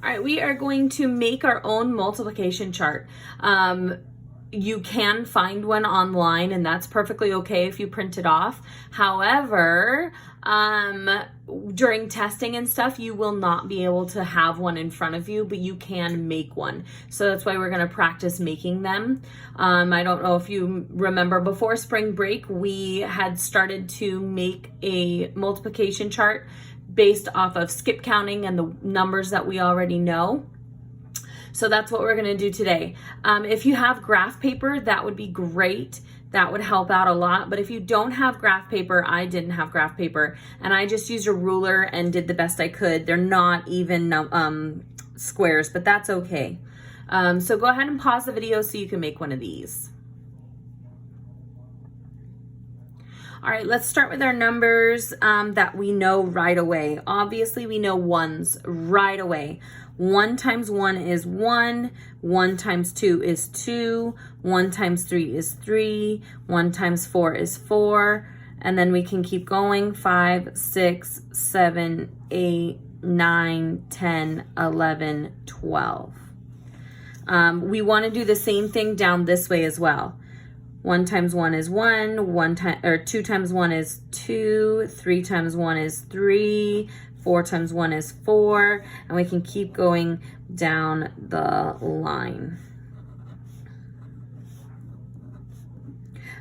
All right, we are going to make our own multiplication chart. You can find one online, and that's perfectly okay if you print it off. However, during testing and stuff, you will not be able to have one in front of you, but you can make one. So that's why we're going to practice making them. I don't know if you remember, before spring break, we had started to make a multiplication chart based off of skip counting and the numbers that we already know. So that's what we're going to do today. If you have graph paper, that would be great. That would help out a lot. But if you don't have graph paper, I didn't have graph paper, and I just used a ruler and did the best I could. They're not even squares, but that's okay. So go ahead and pause the video so you can make one of these. All right, let's start with our numbers that we know right away. Obviously, we know ones right away. 1 times 1 is 1, 1 times 2 is 2, 1 times 3 is 3, 1 times 4 is 4, and then we can keep going. 5, 6, 7, 8, 9, 10, 11, 12. We want to do the same thing down this way as well. 1 times 1 is 1, 2 times 1 is 2, 3 times 1 is 3, 4 times 1 is 4, and we can keep going down the line.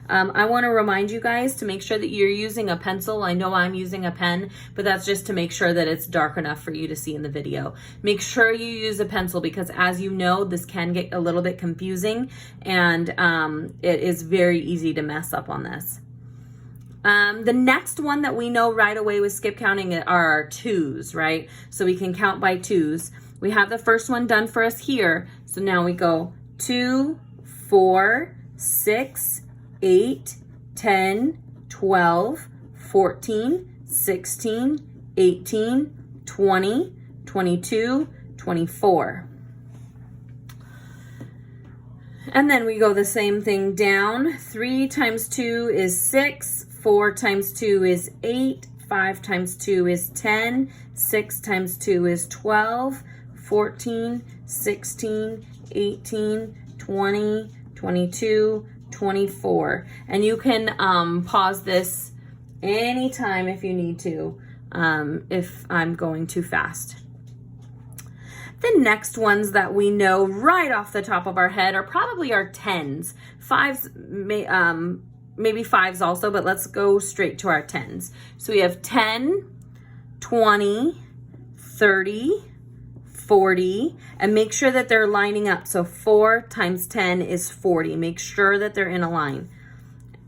I want to remind you guys to make sure that you're using a pencil. I know I'm using a pen, but that's just to make sure that it's dark enough for you to see in the video. Make sure you use a pencil because, as you know, this can get a little bit confusing, and it is very easy to mess up on this. The next one that we know right away with skip counting are our twos, right? So we can count by twos. We have the first one done for us here. So now we go 2, 4, 6, 8, 10, 12, 14, 16, 18, 20, 22, 24. And then we go the same thing down. 3 times 2 is 6. 4 times 2 is 8, 5 times 2 is 10, 6 times 2 is 12, 14, 16, 18, 20, 22, 24. And you can pause this anytime if you need to, if I'm going too fast. The next ones that we know right off the top of our head are probably our tens. Fives maybe fives also, but let's go straight to our tens. So we have 10, 20, 30, 40, and make sure that they're lining up. So 4 times 10 is 40. Make sure that they're in a line.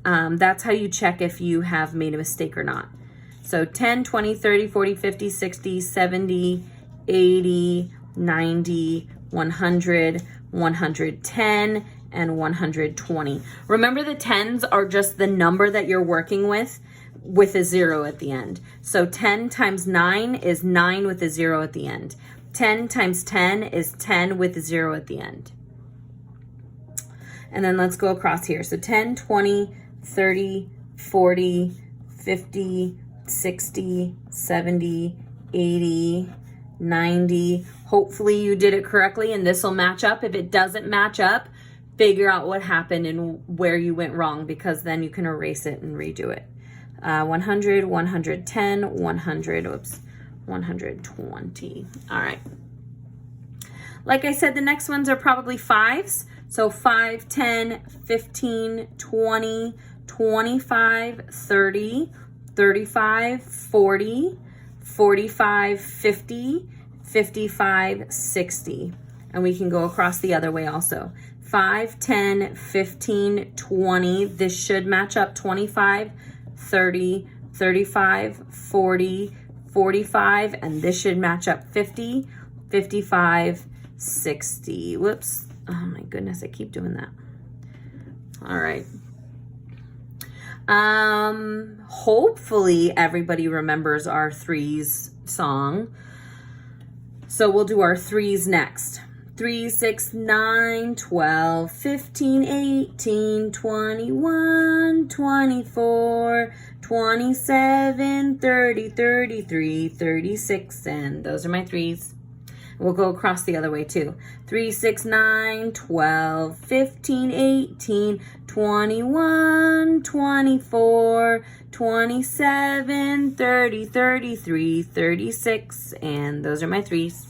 That's how you check if you have made a mistake or not. So 10, 20, 30, 40, 50, 60, 70, 80, 90, 100, 110, and 120. Remember, the tens are just the number that you're working with a 0 at the end. So 10 times 9 is 9 with a 0 at the end. 10 times 10 is 10 with a 0 at the end. And then let's go across here. So 10, 20, 30, 40, 50, 60, 70, 80, 90. Hopefully you did it correctly and this will match up. If it doesn't match up, figure out what happened and where you went wrong, because then you can erase it and redo it. 100, 110, 120. All right. Like I said, the next ones are probably fives. So 5, 10, 15, 20, 25, 30, 35, 40, 45, 50, 55, 60. And we can go across the other way also. 5, 10, 15, 20. This should match up. 25, 30, 35, 40, 45. And this should match up. 50, 55, 60. Whoops. Oh my goodness, I keep doing that. All right. Hopefully everybody remembers our threes song. So we'll do our threes next. 3, 6, 9, 12, 15, 18, 21, 24, 27, 30, 33, 36, and those are my threes. We'll go across the other way too. 3, 6, 9, 12, 15, 18, 21, 24, 27, 30, 33, 36, and those are my 3s.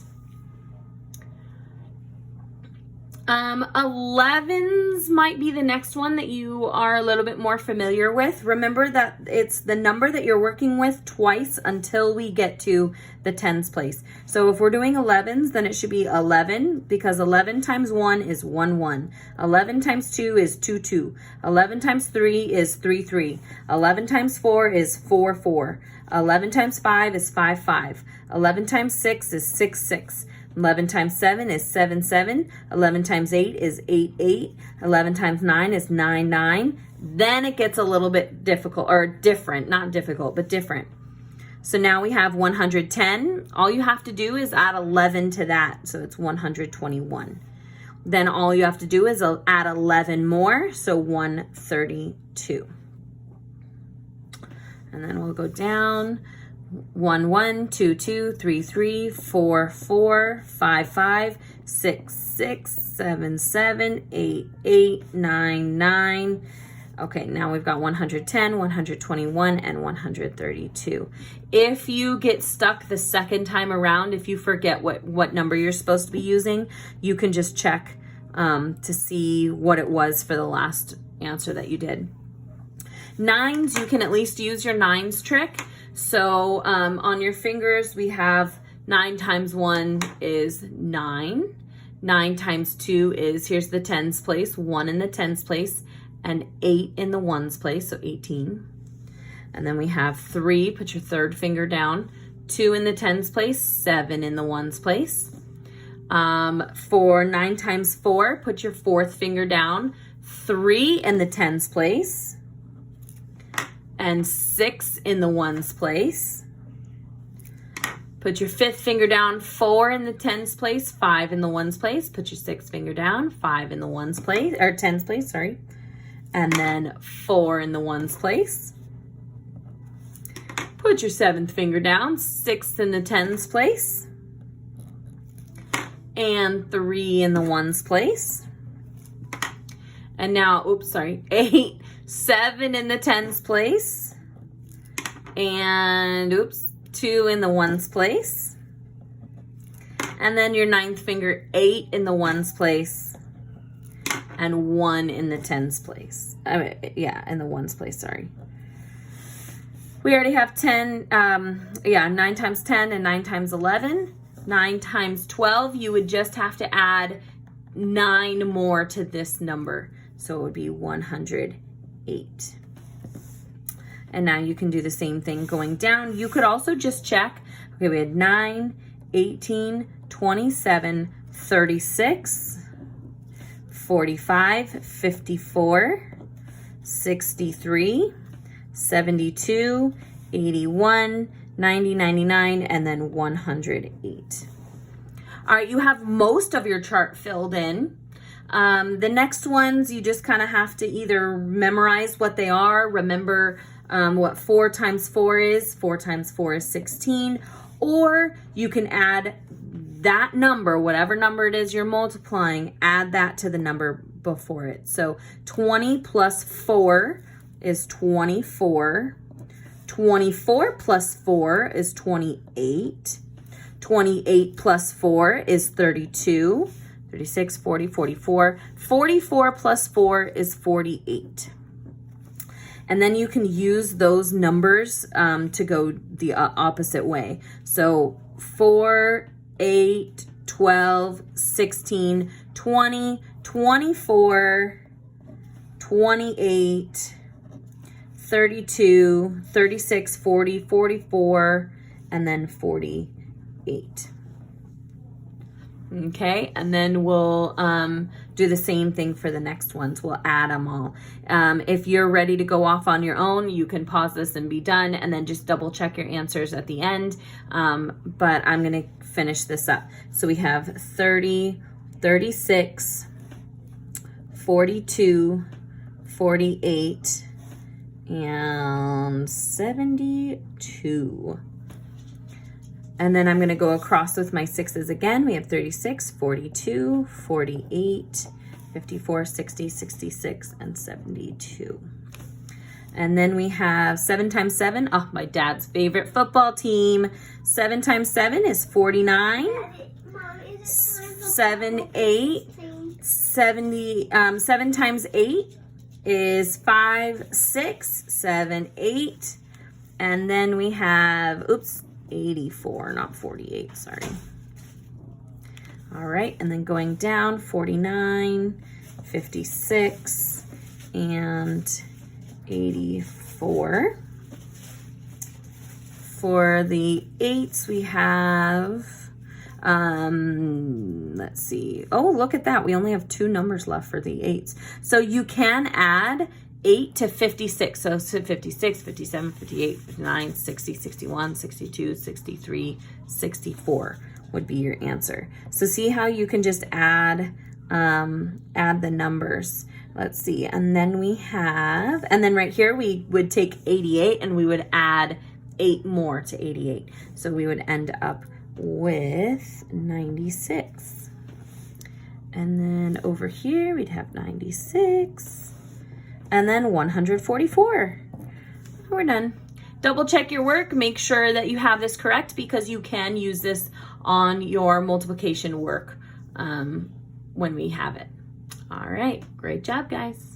11s might be the next one that you are a little bit more familiar with. Remember that it's the number that you're working with twice until we get to the tens place. So if we're doing 11s, then it should be 11, because 11 times 1 is 1, 1. 11 times 2 is 2, 2. 11 times 3 is 3, 3. 11 times 4 is 4, 4. 11 times 5 is 5, 5. 11 times 6 is 6, 6. 11 times 7 is 7, 7. 11 times 8 is 8, 8. 11 times 9 is 9, 9. Then it gets a little bit difficult, or different, not difficult, but different. So now we have 110. All you have to do is add 11 to that, so it's 121. Then all you have to do is add 11 more, so 132. And then we'll go down. 1, 1, 2, 2, 3, 3, 4, 4, 5, 5, 6, 6, 7, 7, 8, 8, 9, 9. Okay, now we've got 110, 121, and 132. If you get stuck the second time around, if you forget what number you're supposed to be using, you can just check to see what it was for the last answer that you did. 9s, you can at least use your 9s trick. So on your fingers, we have 9 times 1 is 9. 9 times 2 is, here's the tens place, 1 in the tens place, and 8 in the ones place, so 18. And then we have 3, put your third finger down, 2 in the tens place, 7 in the ones place. For 9 times 4, put your fourth finger down, 3 in the tens place, and 6 in the ones place. Put your fifth finger down, 4 in the tens place, 5 in the ones place. Put your sixth finger down, 5 in the ones place, or tens place, sorry. And then 4 in the ones place. Put your seventh finger down, 6 in the tens place. And 3 in the ones place. And now, 8, 7 in the tens place, and 2 in the ones place, and then your ninth finger, 8 in the ones place, and 1 in the tens place. In the ones place, sorry. We already have 10, 9 times 10 and 9 times 11. 9 times 12, you would just have to add 9 more to this number. So it would be 108. And now you can do the same thing going down. You could also just check. Okay, we had 9, 18, 27, 36, 45, 54, 63, 72, 81, 90, 99, and then 108. All right, you have most of your chart filled in. The next ones, you just kind of have to either memorize what they are, remember what 4 times 4 is. 4 times 4 is 16. Or you can add that number, whatever number it is you're multiplying, add that to the number before it. So 20 plus 4 is 24. 24 plus 4 is 28. 28 plus 4 is 32. 36, 40, 44. 44 plus 4 is 48. And then you can use those numbers to go the opposite way. So 4, 8, 12, 16, 20, 24, 28, 32, 36, 40, 44, and then 48. Okay, and then we'll do the same thing for the next ones. We'll add them all. If you're ready to go off on your own, you can pause this and be done, and then just double check your answers at the end. But I'm going to finish this up. So we have 30, 36, 42, 48, and 72. And then I'm going to go across with my 6s again. We have 36, 42, 48, 54, 60, 66, and 72. And then we have 7 times 7. Oh, my dad's favorite football team. 7 times 7 is 49. 7 times 8 is 5, 6, 7, 8. And then we have, 84, not 48, sorry. All right, and then going down, 49, 56, and 84. For the 8s, we have, let's see. Oh, look at that. We only have 2 numbers left for the 8s. So you can add 8 to 56. So 56, 57, 58, 59, 60, 61, 62, 63, 64 would be your answer. So see how you can just add the numbers. Let's see. And then we have, and then right here we would take 88 and we would add 8 more to 88. So we would end up with 96. And then over here we'd have 96. And then 144. We're done. Double check your work. Make sure that you have this correct because you can use this on your multiplication work when we have it. All right. Great job, guys.